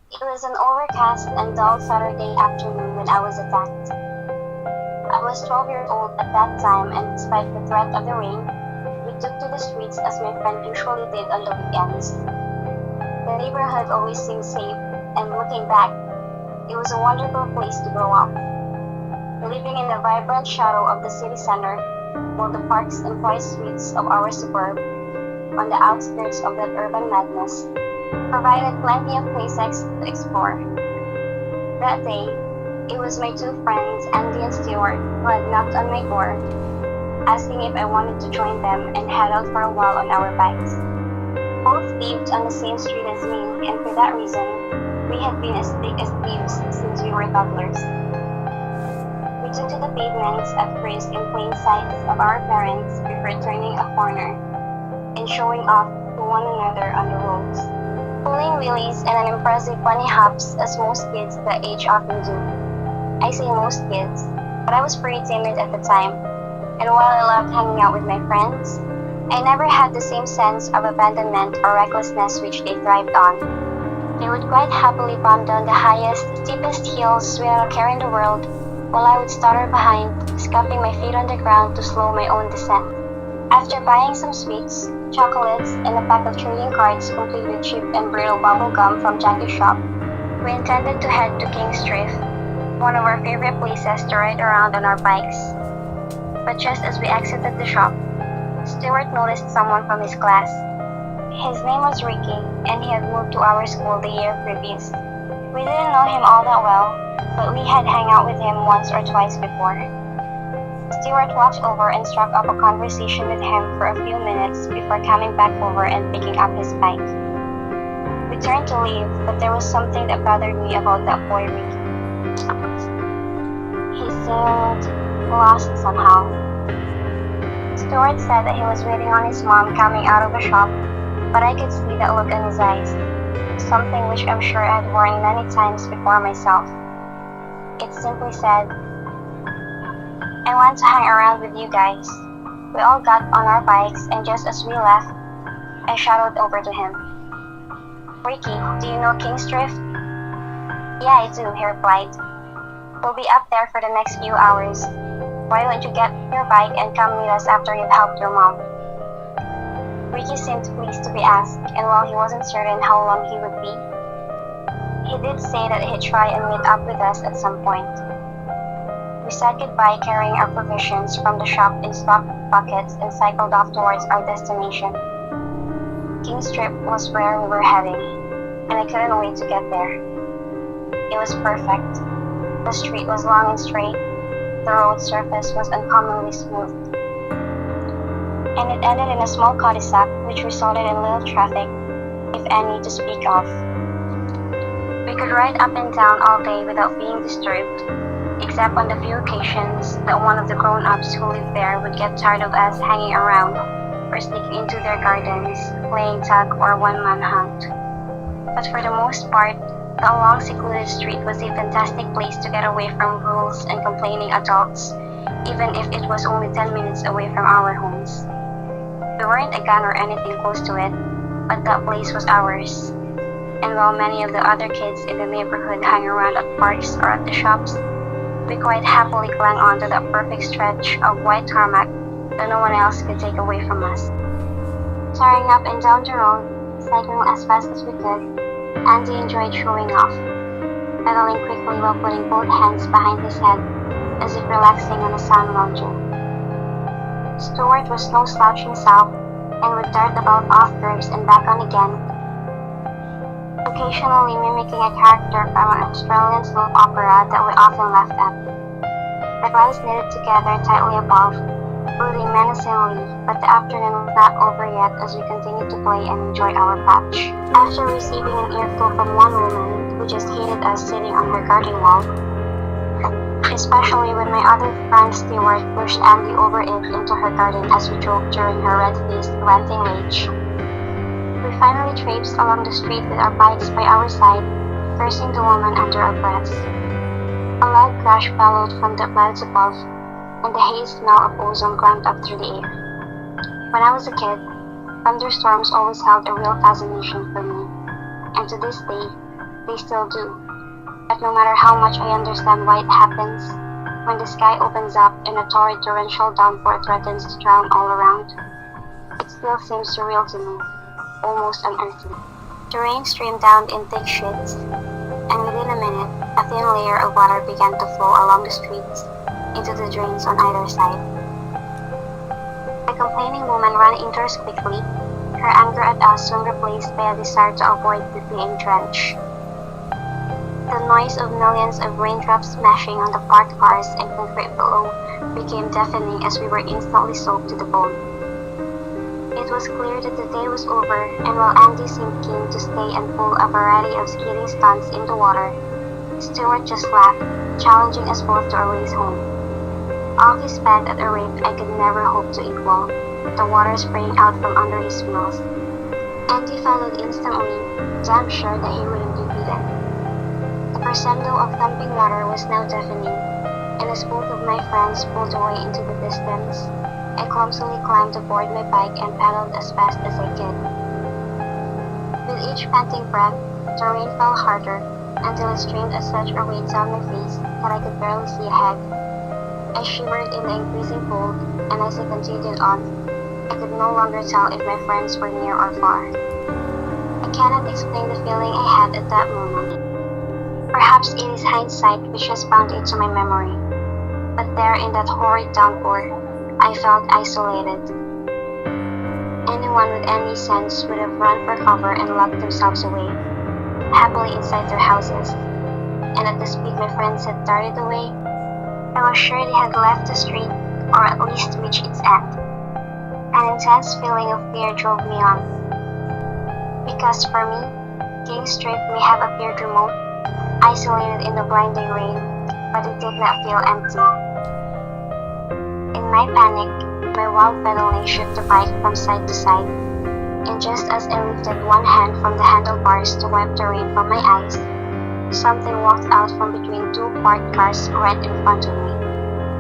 It was an overcast and dull Saturday afternoon when I was attacked. I was 12 years old at that time, and despite the threat of the rain, we took to the streets as my friend usually did on the weekends. The neighborhood always seemed safe, and looking back, it was a wonderful place to grow up. Living in the vibrant shadow of the city center, while the parks and quiet streets of our suburb, on the outskirts of that urban madness, provided plenty of places to explore. That day, it was my two friends, Andy and Stuart, who had knocked on my door, asking if I wanted to join them and head out for a while on our bikes. Both lived on the same street as me, and for that reason, we had been as thick as thieves since we were toddlers. We took to the pavements at first in plain sight of our parents before turning a corner and showing off to one another on the roads, pulling wheelies and an impressive bunny hops as most kids that age often do. I say most kids, but I was pretty timid at the time, and while I loved hanging out with my friends, I never had the same sense of abandonment or recklessness which they thrived on. They would quite happily bomb down the highest, steepest hills without a care in the world, while I would stutter behind, scuffing my feet on the ground to slow my own descent. After buying some sweets, chocolates, and a pack of trading cards complete with cheap and brittle bubble gum from Jackie's shop, we intended to head to King's Drift, one of our favorite places to ride around on our bikes. But just as we exited the shop, Stuart noticed someone from his class. His name was Ricky, and he had moved to our school the year previous. We didn't know him all that well, but we had hung out with him once or twice before. Stuart walked over and struck up a conversation with him for a few minutes before coming back over and picking up his bike. We turned to leave, but there was something that bothered me about that boy Ricky. He seemed lost somehow. Stuart said that he was waiting on his mom coming out of the shop, but I could see that look in his eyes, something which I'm sure I had worn many times before myself. It simply said, "I want to hang around with you guys." We all got on our bikes, and just as we left, I shouted over to him, "Ricky, do you know King's Drift?" "Yeah, I do," he replied. "We'll be up there for the next few hours. Why don't you get your bike and come meet us after you've helped your mom?" Ricky seemed pleased to be asked, and while he wasn't certain how long he would be, he did say that he'd try and meet up with us at some point. We said goodbye carrying our provisions from the shop in stock buckets and cycled off towards our destination. King's Strip was where we were heading, and I couldn't wait to get there. It was perfect. The street was long and straight, the road surface was uncommonly smooth, and it ended in a small cul-de-sac which resulted in little traffic, if any, to speak of. We could ride up and down all day without being disturbed, except on the few occasions that one of the grown-ups who lived there would get tired of us hanging around or sneaking into their gardens, playing tag or one-man hunt. But for the most part, the long secluded street was a fantastic place to get away from rules and complaining adults, even if it was only 10 minutes away from our homes. We weren't a gang or anything close to it, but that place was ours. And while many of the other kids in the neighborhood hung around at parks or at the shops, we quite happily clung on to that perfect stretch of white tarmac that no one else could take away from us. Tearing up and down the road, cycling as fast as we could, Andy enjoyed showing off, pedaling quickly while putting both hands behind his head as if relaxing on a sound lounger. Stuart was no slouch himself and would dart about off curves and back on again, occasionally mimicking a character from an Australian soap opera that we often laughed at. The clouds knitted together tightly above, brooding menacingly, but the afternoon was not over yet as we continued to play and enjoy our patch. After receiving an earful from one woman who just hated us sitting on her garden wall, especially when my other friend Stuart pushed Andy over it into her garden as we drove during her red-faced ranting rage, we finally traipsed along the street with our bikes by our side, cursing the woman under our breaths. A loud crash bellowed from the clouds above, and the haze smell of ozone climbed up through the air. When I was a kid, thunderstorms always held a real fascination for me, and to this day, They still do. But no matter how much I understand why it happens, when the sky opens up and a torrid torrential downpour threatens to drown all around, it still seems surreal to me, almost unearthly. The rain streamed down in thick sheets, and within a minute, a thin layer of water began to flow along the streets into the drains on either side. The complaining woman ran indoors quickly, her anger at us soon replaced by a desire to avoid being drenched. The noise of millions of raindrops smashing on the parked cars and concrete below became deafening as we were instantly soaked to the bone. It was clear that the day was over, and while Andy seemed keen to stay and pull a variety of skiing stunts in the water, Stuart just laughed, challenging us both to a race home. Off his bed at a rate I could never hope to equal, the water spraying out from under his wheels. Andy followed instantly, damn sure that he wouldn't be beaten. The crescendo of thumping water was now deafening, and as both of my friends pulled away into the distance, I clumsily climbed aboard my bike and paddled as fast as I could. With each panting breath, the rain fell harder, until it streamed at such a rate down my face that I could barely see ahead. I shivered in the increasing cold, and as I continued on, I could no longer tell if my friends were near or far. I cannot explain the feeling I had at that moment. Perhaps it is hindsight which has bound into my memory, but there in that horrid downpour, I felt isolated. Anyone with any sense would have run for cover and locked themselves away, happily inside their houses, and at the speed my friends had darted away, I was sure they had left the street or at least reached its end. An intense feeling of fear drove me on. Because for me, King Street may have appeared remote, isolated in the blinding rain, but it did not feel empty. In my panic, my wild pedaling shook the bike from side to side, and just as I lifted one hand from the handlebars to wipe the rain from my eyes, something walked out from between two parked cars right in front of me.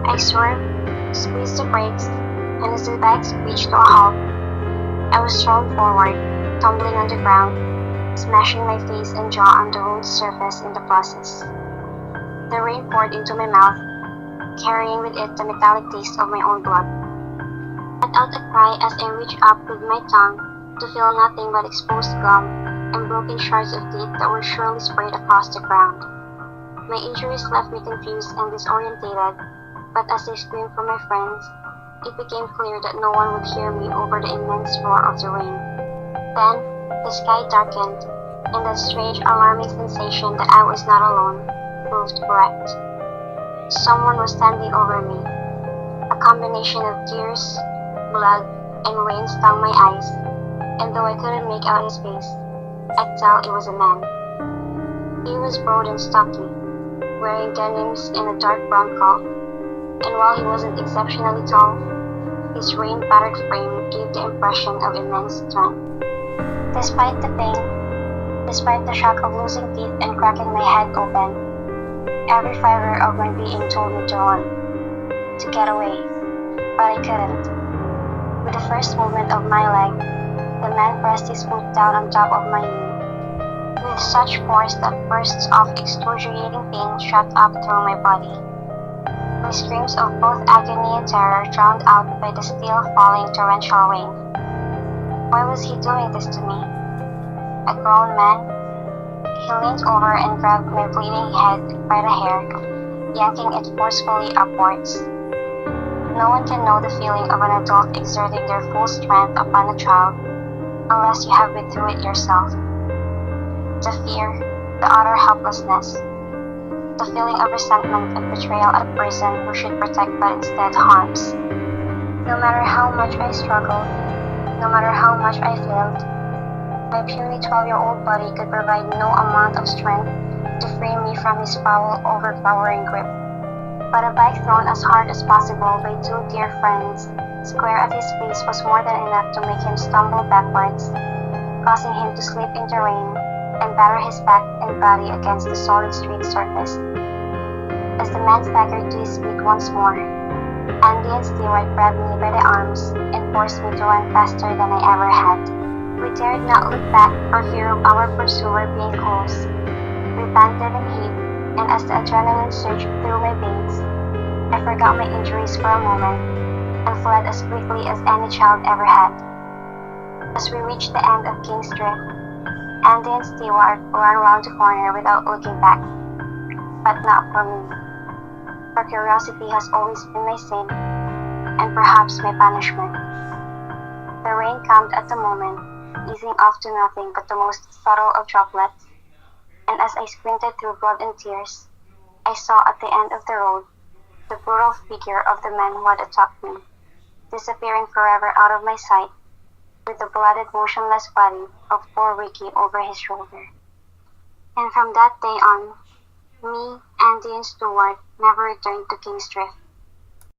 I swerved, squeezed the brakes, and as the bike screeched to a halt, I was thrown forward, tumbling on the ground, smashing my face and jaw on the road's surface in the process. The rain poured into my mouth, carrying with it the metallic taste of my own blood. I let out a cry as I reached up with my tongue to feel nothing but exposed gum and broken shards of teeth that were surely sprayed across the ground. My injuries left me confused and disorientated, but as I screamed for my friends, it became clear that no one would hear me over the immense roar of the rain. Then, the sky darkened, and that strange, alarming sensation that I was not alone proved correct. Someone was standing over me. A combination of tears, blood, and rain stung my eyes, and though I couldn't make out his face, I could tell it was a man. He was broad and stocky, wearing denims and a dark brown coat, and while he wasn't exceptionally tall, his rain-battered frame gave the impression of immense strength. Despite the pain, despite the shock of losing teeth and cracking my head open, every fiber of my being told me to run, to get away, but I couldn't. With the first movement of my leg, the man pressed his foot down on top of my knee, with such force that bursts of excruciating pain shot up through my body. My screams of both agony and terror drowned out by the still falling torrential rain. Why was he doing this to me? A grown man? He leaned over and grabbed my bleeding head by the hair, yanking it forcefully upwards. No one can know the feeling of an adult exerting their full strength upon a child, unless you have been through it yourself. The fear, the utter helplessness, the feeling of resentment and betrayal at a person who should protect but instead harms. No matter how much I struggled, no matter how much I failed, my puny 12-year-old body could provide no amount of strength to free me from his foul, overpowering grip. But a bike thrown as hard as possible by two dear friends, square at his face, was more than enough to make him stumble backwards, causing him to slip in the rain and batter his back and body against the solid street surface. As the man staggered to his feet once more, Andy and Stewart grabbed me by the arms and forced me to run faster than I ever had. We dared not look back for fear of our pursuer being close, We panted and heaved, and as the adrenaline surged through my veins, I forgot my injuries for a moment and fled as quickly as any child ever had. As we reached the end of King's Drift, Andy and Stewart ran around the corner without looking back. But not for me. For curiosity has always been my sin, and perhaps my punishment. The rain calmed at the moment, easing off to nothing but the most subtle of droplets, and as I sprinted through blood and tears, I saw at the end of the road the brutal figure of the man who had attacked me, disappearing forever out of my sight, with the blooded, motionless body of poor Ricky over his shoulder. And from that day on, me, Andy, and Stuart never returned to King's Drift.